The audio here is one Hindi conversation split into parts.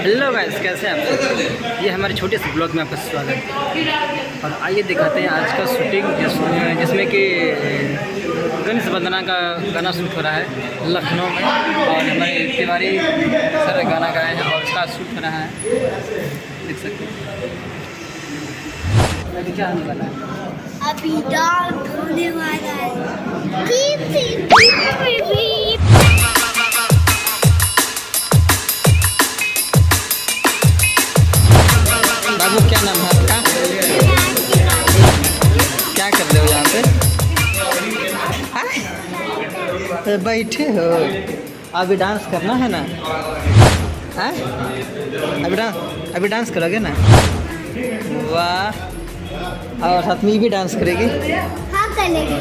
हेलो गाइस, कैसे हैं आप सब। ये हमारे छोटे से ब्लॉग में आपका स्वागत है। और आइए दिखाते हैं आज का शूटिंग जिसमें कि गणेश वंदना का गाना शूट हो रहा है लखनऊ में। और हमारे तिवारी सर गाना गाए हैं और उसका शूट हो रहा है, देख सकते हैं। अभी क्या आने वाला है? अभी डांस होने वाला है। बाबू, क्या नाम है आपका? क्या कर रहे हो यहाँ पे? बैठे हो? अभी डांस करना है ना? हाँ, अभी डांस करोगे ना? वाह। और साथ में ये भी डांस करेगी? हाँ, करेंगे।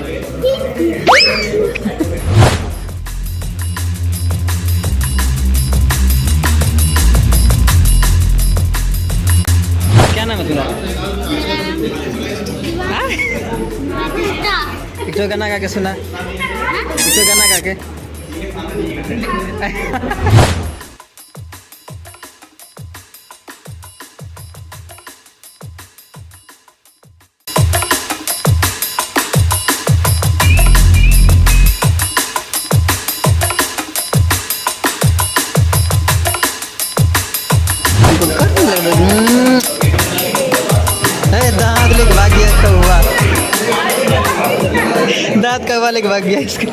क्या नाम है तुम्हारा? एक तो गाना गा के सुना, एक तो गाना गा के। दांत लेके भाग गया कौवा, दांत कौवा लेके भाग गया इसका।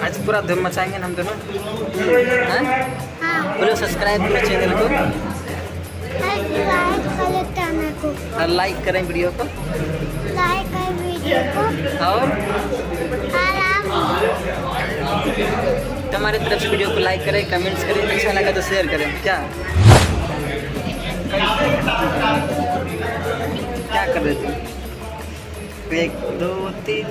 आज पूरा धूम मचाएंगे हम दोनों। हाँ, बोलो सब्सक्राइब करो चैनल को और लाइक करें वीडियो को। और हमारे तरफ से वीडियो को लाइक करें, कमेंट्स करें, अच्छा लगा तो शेयर करें। क्या क्या कर रहे थे? 1 2 3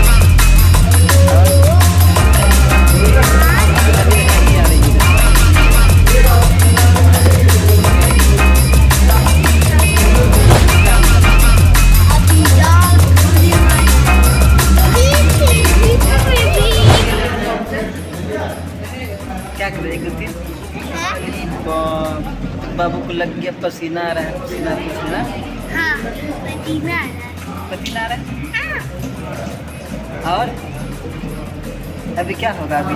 क्या कर रहे? 1 2 3 बाबू को लग गया पसीना आ रहा है। पसीना हाँ, पसीना आ रहा है। पसीना आ रहा है। और अभी क्या होगा? अभी